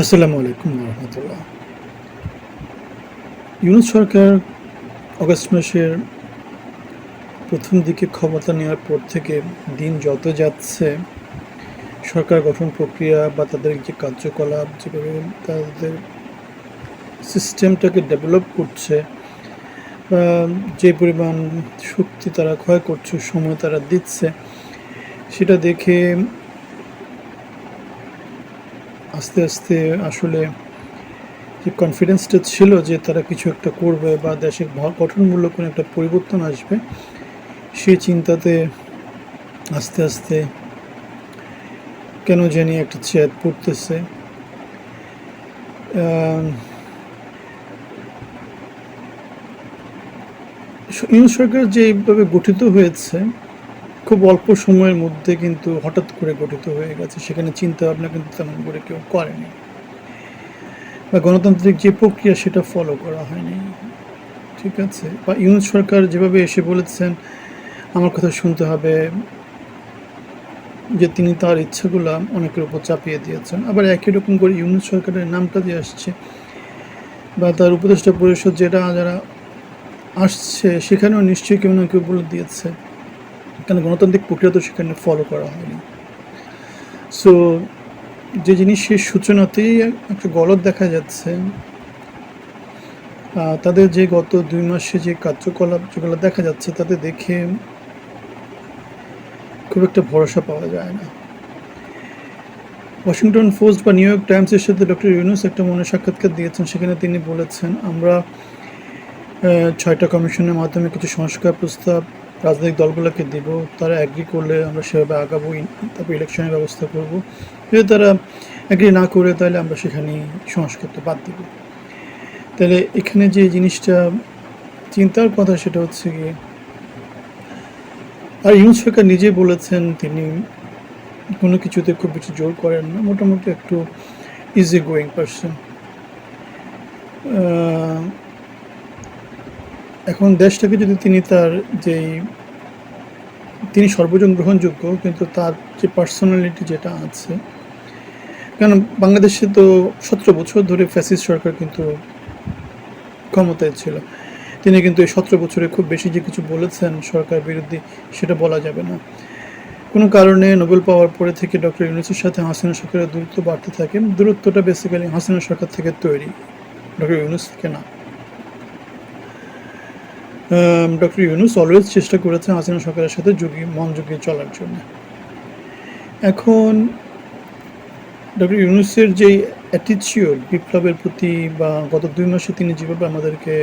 আসসালামু আলাইকুম রহমতুল্লাহ। ইউনূস সরকার অগাস্ট মাসের প্রথম দিকে ক্ষমতা নেওয়ার পর থেকে দিন যত যাচ্ছে, সরকার গঠন প্রক্রিয়া বা তাদের যে কার্যকলাপ, যেভাবে তাদের সিস্টেমটাকে ডেভেলপ করছে, বা যে পরিমাণ শক্তি তারা ক্ষয় করছে, সময় তারা দিচ্ছে, সেটা দেখে আস্তে আস্তে আসলে যে কনফিডেন্সটা ছিল যে তারা কিছু একটা করবে বা দেশের গঠনমূলক কোনো একটা পরিবর্তন আসবে, সেই চিন্তাতে আস্তে আস্তে কেন জানি একটা চ্যাদ পড়তেছে। ইউনূস সরকার যেভাবে গঠিত হয়েছে, খুব অল্প সময়ের মধ্যে কিন্তু হঠাৎ করে গঠিত হয়ে গেছে, সেখানে চিন্তা ভাবনা কিন্তু তেমন করে কেউ করেনি, বা গণতান্ত্রিক যে প্রক্রিয়া সেটা ফলো করা হয়নি। ঠিক আছে, বা ইউনূস সরকার যেভাবে এসে বলেছেন আমার কথা শুনতে হবে, যে তিনি তার ইচ্ছাগুলো অনেকের উপর চাপিয়ে দিয়েছেন। আবার একই রকম করে ইউনূস সরকারের নামটা দিয়ে আসছে, বা তার উপদেষ্টা পরিষদ যারা আসছে, সেখানেও নিশ্চয়ই কেউ না কেউ বলে দিয়েছে, কারণ গণতান্ত্রিক প্রক্রিয়া তো সেখানে ফলো করা হয়নি। সো যে জিনিসের সূচনাতেই একটা গলদ দেখা যাচ্ছে, তাদের যে গত 2 মাসে যে কার্যকলাপ যেগুলো দেখা যাচ্ছে, তাতে দেখে খুব একটা ভরসা পাওয়া যায় না। ওয়াশিংটন পোস্ট বা নিউ ইয়র্ক টাইমসের সাথে ডক্টর ইউনূস একটা সাক্ষাৎকার দিয়েছেন, সেখানে তিনি বলেছেন আমরা 6টা কমিশনের মাধ্যমে কিছু সংস্কার প্রস্তাব রাজনৈতিক দলগুলোকে দিব, তারা অ্যাগ্রি করলে আমরা সেভাবে আগাবো, তারপর ইলেকশনের ব্যবস্থা করব। যদি তারা অ্যাগ্রি না করে, তাহলে আমরা সেখানেই সংস্কারটা বাদ দিব। তাহলে এখানে যে জিনিসটা চিন্তার কথা, সেটা হচ্ছে গিয়ে, আর ইউনূস সরকার নিজে বলেছেন তিনি কোনো কিছুতে খুব বেশি জোর করেন না, মোটামুটি একটু ইজি গোয়িং পারসন। এখন দেশটাকে যদি তিনি সর্বজন গ্রহণযোগ্য, কিন্তু তার যে পার্সোনালিটি যেটা আছে, কারণ বাংলাদেশে তো 17 বছর ধরে ফ্যাসিস্ট সরকার কিন্তু ক্ষমতায় ছিল। তিনি কিন্তু এই 17 বছরে খুব বেশি যে কিছু বলেছেন সরকার বিরোধী, সেটা বলা যাবে না। কোনো কারণে নোবেল পাওয়ার পরে থেকে ডক্টর ইউনূসের সাথে হাসিনা সরকারের দূরত্ব বাড়তে থাকে। দূরত্বটা বেসিক্যালি হাসিনা সরকার থেকে তৈরি, ডক্টর ইউনূস থেকে না। ডক্টর ইউনূস অলওয়েজ চেষ্টা করেছেন হাসিনা সরকারের সাথে মন জুগিয়ে চলার জন্য। এখন ডক্টর ইউনূসের যে অ্যাটিটিউড বিপ্লবের প্রতি, বা গত 2 মাসে তিনি যেভাবে আমাদেরকে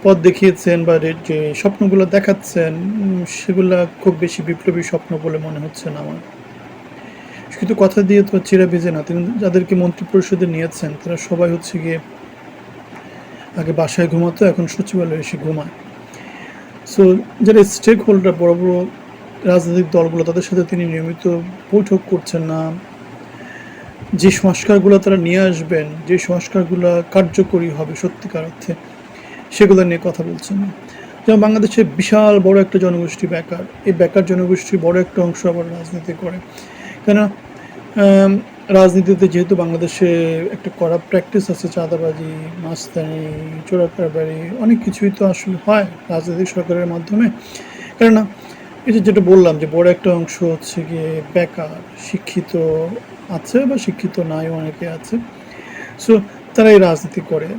পথ দেখিয়েছেন বা যে স্বপ্নগুলো দেখাচ্ছেন, সেগুলা খুব বেশি বিপ্লবী স্বপ্ন বলে মনে হচ্ছে না আমার। কিন্তু কথা দিয়ে তো চিরা ভিজে না। তিনি যাদেরকে মন্ত্রিপরিষদে নিয়েছেন, তারা সবাই হচ্ছে গিয়ে আগে বাসায় ঘুমাতো, এখন সচিবালয়ে এসে ঘুমায়। সো যারা স্টেক হোল্ডার, বড় বড় রাজনৈতিক দলগুলো, তাদের সাথে তিনি নিয়মিত বৈঠক করছেন না। যে সংস্কারগুলো তারা নিয়ে আসবেন, যে সংস্কারগুলো কার্যকরী হবে সত্যিকার অর্থে, সেগুলো নিয়ে কথা বলছেন না। যেমন বাংলাদেশের বিশাল বড় একটা জনগোষ্ঠী বেকার, এই বেকার জনগোষ্ঠীর বড় একটা অংশ আবার রাজনীতি করে। কেন, রাজনীতিতে যেহেতু বাংলাদেশে একটা করাপ্ট প্র্যাকটিস আছে, চাঁদাবাজি, মাস্তানি, চোরাকারবারি, অনেক কিছুই তো আসলে হয় রাজনৈতিক সরকারের মাধ্যমে। কেননা এই যেটা বললাম, যে বড় একটা অংশ হচ্ছে গিয়ে বেকার, শিক্ষিত আছে বা শিক্ষিত নাই, অনেকে আছে। সো তারাই রাজনীতি করে।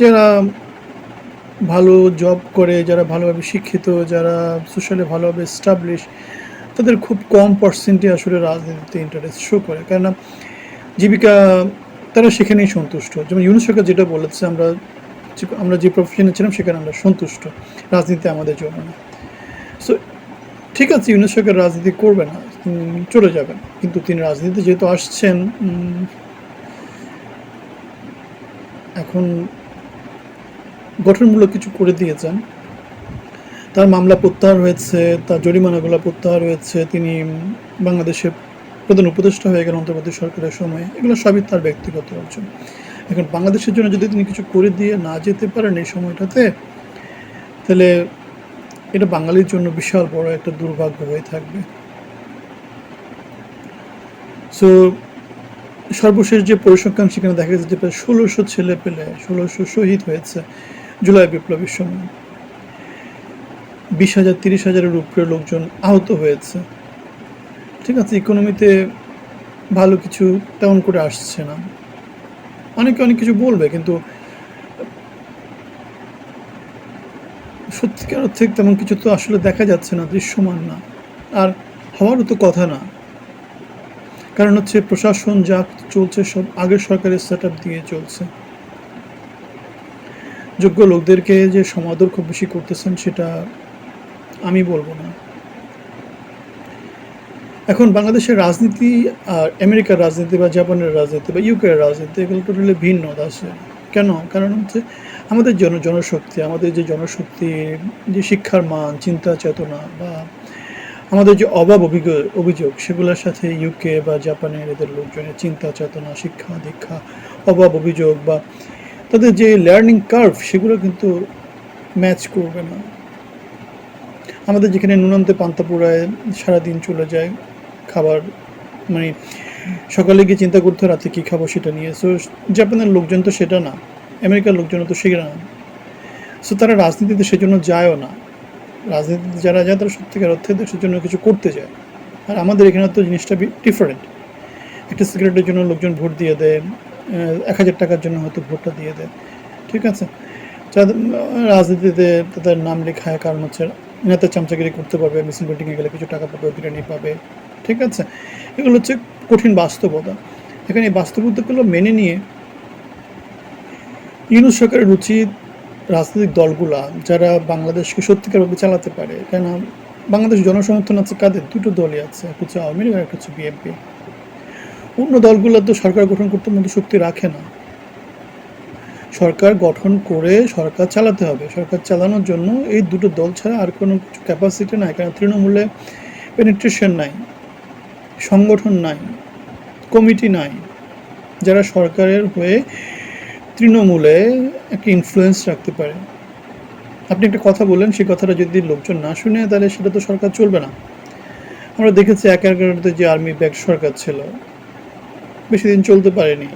যারা ভালো জব করে, যারা ভালোভাবে শিক্ষিত, যারা সোশ্যালি ভালোভাবে এস্টাবলিশ, তাদের খুব কম পার্সেন্টই আসলে রাজনীতিতে ইন্টারেস্ট শো করে। কেননা জীবিকা তারা সেখানেই সন্তুষ্ট। যেমন ইউনূস সরকার যেটা বলেছে, আমরা যে প্রফেশনে ছিলাম সেখানে আমরা সন্তুষ্ট, রাজনীতি আমাদের জন্য না। সো ঠিক আছে, ইউনূস সরকার রাজনীতি করবে না, চলে যাবেন, কিন্তু তিনি রাজনীতিতে যেহেতু আসছেন, এখন গঠনমূলক কিছু করে দিয়েছেন। তার মামলা প্রত্যাহার হয়েছে, তার জরিমানাগুলো প্রত্যাহার হয়েছে, তিনি বাংলাদেশের প্রধান উপদেষ্টা হয়ে গেলেন অন্তর্বর্তী সরকারের সময়। এগুলো সবই তার ব্যক্তিগত অর্জন। এখন বাংলাদেশের জন্য যদি তিনি কিছু করে দিয়ে না যেতে পারেন এই সময়টাতে, তাহলে এটা বাঙালির জন্য বিশাল বড় একটা দুর্ভাগ্য হয়ে থাকবে। সো সর্বশেষ যে পরিসংখ্যান সেখানে দেখা গেছে যে প্রায় ১৬০০ ছেলে পেলে ১৬০০ শহীদ হয়েছে জুলাই বিপ্লবের সময়। ২০,০০০ ৩০,০০০-এর উপরে লোকজন আহত হয়েছে। ঠিক আছে, ইকোনমিতে ভালো কিছু তেমন করে আসছে না। অনেকে অনেক কিছু বলবে, কিন্তু সত্যিকার অর্থে তেমন কিছু তো আসলে দেখা যাচ্ছে না, দৃশ্যমান না, আর হওয়ারও তো কথা না। কারণ হচ্ছে প্রশাসন যা চলছে সব আগের সরকারের সেট আপ দিয়ে চলছে। যোগ্য লোকদেরকে যে সমাদর খুব বেশি করতেছেন সেটা আমি বলবো না। এখন বাংলাদেশের রাজনীতি আর আমেরিকার রাজনীতি বা জাপানের রাজনীতি বা ইউকের রাজনীতি এগুলো টোটালি ভিন্ন আছে। কেন? কারণ হচ্ছে আমাদের জনশক্তি, আমাদের যে জনশক্তি, যে শিক্ষার মান, চিন্তা চেতনা বা আমাদের যে অভিযোগ সেগুলোর সাথে ইউকে বা জাপানের এদের লোকজনের চিন্তা চেতনা, শিক্ষা দীক্ষা, অভিযোগ বা তাদের যে লার্নিং কার্ভ সেগুলো কিন্তু ম্যাচ করবে না। আমাদের যেখানে নুনান্তে পান্তা পোড়ায় সারাদিন চলে যায় খাবার, মানে সকালে গিয়ে চিন্তা করতে রাতে কী খাবো সেটা নিয়ে। সো জাপানের লোকজন তো সেটা না, আমেরিকার লোকজন তো সেটা না। সো তারা রাজনীতিতে সেজন্য যায়ও না। রাজনীতিতে যারা যায় তারা সত্যিকার অর্থে দেশের জন্য কিছু করতে যায়। আর আমাদের এখানে তো জিনিসটা ডিফারেন্ট। একটা সিগারেটের জন্য লোকজন ভোট দিয়ে দেয়, ১,০০০ টাকার জন্য হয়তো ভোটটা দিয়ে দেয়। ঠিক আছে, রাজনীতিতে তাদের নাম লেখায়, কারণ হচ্ছে নেতা চামচাগিরি করতে পারবে, মিছিল মিটিংয়ে গেলে কিছু টাকা পাবে, বিরিয়ানি পাবে। ঠিক আছে, এগুলো হচ্ছে কঠিন বাস্তবতা। এখানে এই বাস্তবতাগুলো মেনে নিয়ে ইউনূস সরকারের উচিত রাজনৈতিক দলগুলা যারা বাংলাদেশকে সত্যিকারভাবে চালাতে পারে, কেন বাংলাদেশ জনসমর্থন আছে কাদের? দুটো দলই আছে, একটা হচ্ছে আওয়ামী লীগ আর একটা হচ্ছে বিএনপি। অন্য দলগুলো তো সরকার গঠন করতে মতো শক্তি রাখে না। সরকার গঠন করে সরকার চালাতে হবে। সরকার চালানোর জন্য এই দুটো দল ছাড়া আর কোনো কিছু ক্যাপাসিটি নাই। কারণ তৃণমূলে পেনিট্রেশন নাই, সংগঠন নাই, কমিটি নাই, যারা সরকারের হয়ে তৃণমূলে একটা ইনফ্লুয়েন্স রাখতে পারে। আপনি একটা কথা বললেন, সেই কথাটা যদি লোকজন না শুনে তাহলে সেটা তো সরকার চলবে না। আমরা দেখেছি একের যে আর্মি ব্যাক সরকার ছিল, বেশি দিন চলতে পারেনি।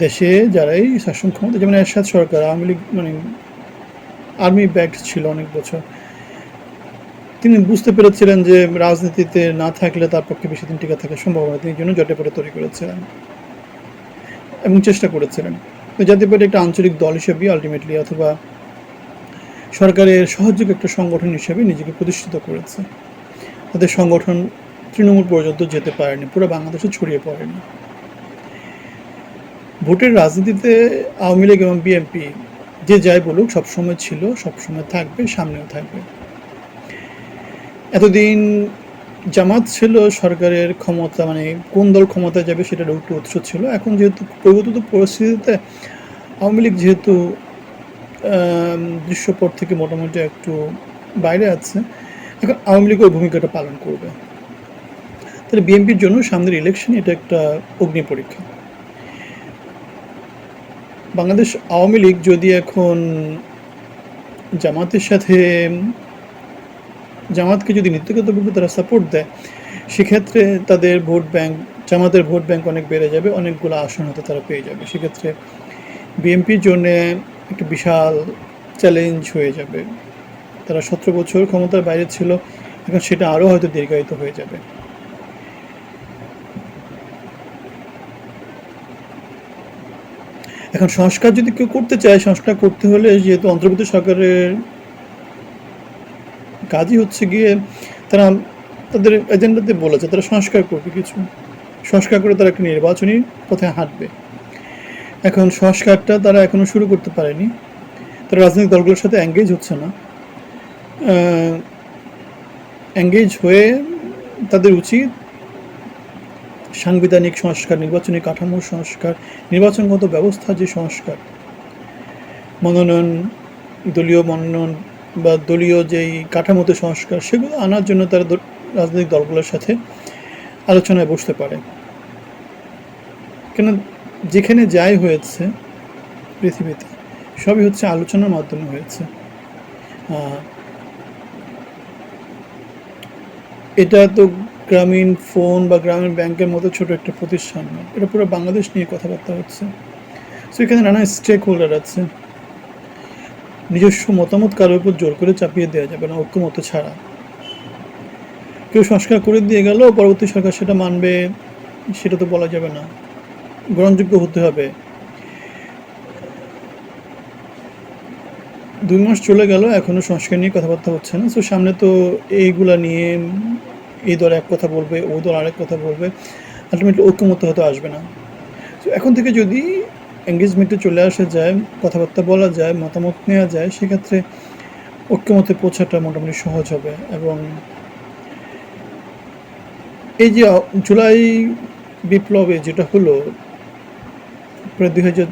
দেশে যারাই শাসন ক্ষমতা, যেমন এরশাদ সরকার, আওয়ামী লীগ মানে আর্মি ব্যাক ছিল অনেক বছর। তিনি বুঝতে পেরেছিলেন যে রাজনীতিতে না থাকলে তার পক্ষে বেশি দিন টিকে থাকা সম্ভব নয়। তিনি জন্য জোটের পরে তৈরি করেছিলেন এবং চেষ্টা করেছিলেন। জাতীয় পার্টি একটা আঞ্চলিক দল হিসেবে আলটিমেটলি, অথবা সরকারের সহযোগী একটা সংগঠন হিসেবে নিজেকে প্রতিষ্ঠিত করেছে। তাদের সংগঠন তৃণমূল পর্যন্ত যেতে পারেনি, পুরো বাংলাদেশে ছড়িয়ে পড়েনি। ভোটের রাজনীতিতে আওয়ামী লীগ এবং বিএনপি যে যাই বলুক সবসময় ছিল, সবসময় থাকবে, সামনেও থাকবে। এতদিন জামাত ছিল সরকারের ক্ষমতা, মানে কোন দল ক্ষমতায় যাবে সেটার একটু উৎস ছিল। এখন যেহেতু পরিবর্তিত পরিস্থিতিতে আওয়ামী লীগ যেহেতু দৃশ্যপট থেকে মোটামুটি একটু বাইরে আছে, এখন আওয়ামী লীগ ওই ভূমিকাটা পালন করবে। তাহলে বিএনপির জন্য সামনের ইলেকশন এটা একটা অগ্নি পরীক্ষা। বাংলাদেশ আওয়ামী লীগ যদি এখন জামাতের সাথে, জামাতকে যদি নীতিগতভাবে তারা সাপোর্ট দেয়, সেক্ষেত্রে তাদের ভোট ব্যাংক, জামাতের ভোট ব্যাংক অনেক বেড়ে যাবে, অনেকগুলো আসন হয়তো তারা পেয়ে যাবে। সেক্ষেত্রে বিএনপির জন্যে একটা বিশাল চ্যালেঞ্জ হয়ে যাবে। তারা 17 বছর ক্ষমতার বাইরে ছিল, এখন সেটা আরও হয়তো দীর্ঘায়িত হয়ে যাবে। এখন সংস্কার যদি কেউ করতে চায়, সংস্কার করতে হলে যেহেতু অন্তর্বর্তী সরকারের কাজই হচ্ছে গিয়ে তারা তাদের এজেন্ডাতে বলেছে তারা সংস্কার করবে, কিছু সংস্কার করে তারা একটা নির্বাচনী পথে হাঁটবে। এখন সংস্কারটা তারা এখনো শুরু করতে পারেনি, তারা রাজনৈতিক দলগুলোর সাথে এঙ্গেজ হচ্ছে না। এঙ্গেজ হয়ে তাদের উচিত সাংবিধানিক সংস্কার, নির্বাচনী কাঠামোর সংস্কার, নির্বাচনগত ব্যবস্থা যে সংস্কার, মনোনয়ন, দলীয় মনোনয়ন বা দলীয় যেই কাঠামোতে সংস্কার, সেগুলো আনার জন্য তারা রাজনৈতিক দলগুলোর সাথে আলোচনায় বসতে পারে। কেন যেখানে যাই হয়েছে পৃথিবীতে সবই হচ্ছে আলোচনার মাধ্যমে হয়েছে। এটা তো গ্রামীণ ফোন বা গ্রামীণ ব্যাংকের মতো ছোট একটা প্রতিষ্ঠান নয়, এটা পুরো বাংলাদেশ নিয়ে কথাবার্তা হচ্ছে। সো এখানে নানা স্টেক হোল্ডার আছে, নিজস্ব মতামত কারোর উপর জোর করে চাপিয়ে দেওয়া যাবে না ঐক্যমত ছাড়া। কেউ সংস্কার করে দিয়ে গেল, পরবর্তী সরকার সেটা মানবে সেটা তো বলা যাবে না, গ্রহণযোগ্য হতে হবে। 2 মাস চলে গেল, এখনো সংস্কার নিয়ে কথাবার্তা হচ্ছে না। সো সামনে তো এইগুলা নিয়ে এই দল এক কথা বলবে, ও দল আরেক কথা বলবে, আলটিমেটলি ঐক্যমত্য হয়তো আসবে না। তো এখন থেকে যদি এঙ্গেজমেন্টে চলে আসা যায়, কথাবার্তা বলা যায়, মতামত নেওয়া যায়, সেক্ষেত্রে ঐক্যমতে পৌঁছাটা মোটামুটি সহজ হবে। এবং এই যে জুলাই বিপ্লবে যেটা হলো, প্রায় 2000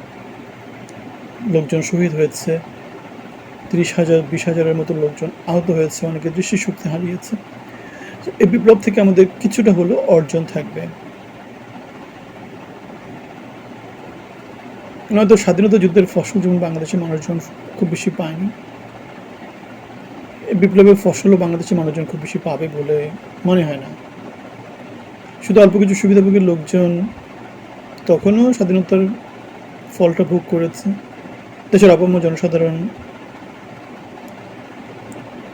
লোকজন শহীদ হয়েছে, 30,000 20,000-এর মতো লোকজন আহত হয়েছে, অনেকে দৃষ্টিশক্তি হারিয়েছে। এই বিপ্লব থেকে আমাদের কিছুটা হলেও অর্জন থাকবে। নয়তো স্বাধীনতা যুদ্ধের ফসল যেমন বাংলাদেশের মানুষজন খুব বেশি পায়নি, এই বিপ্লবের ফসলও বাংলাদেশের মানুষজন খুব বেশি পাবে বলে মনে হয় না। শুধু অল্প কিছু সুবিধাভোগী লোকজন তখনও স্বাধীনতার ফলটা ভোগ করেছে, দেশের অপম্য জনসাধারণ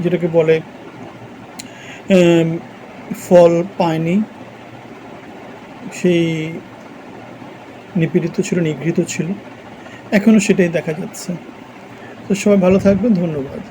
যেটাকে বলে ফল পায়নি, সেই নিপীড়িত ছিল, নিগৃহীত ছিল, এখনও সেটাই দেখা যাচ্ছে। তো সবাই ভালো থাকবেন, ধন্যবাদ।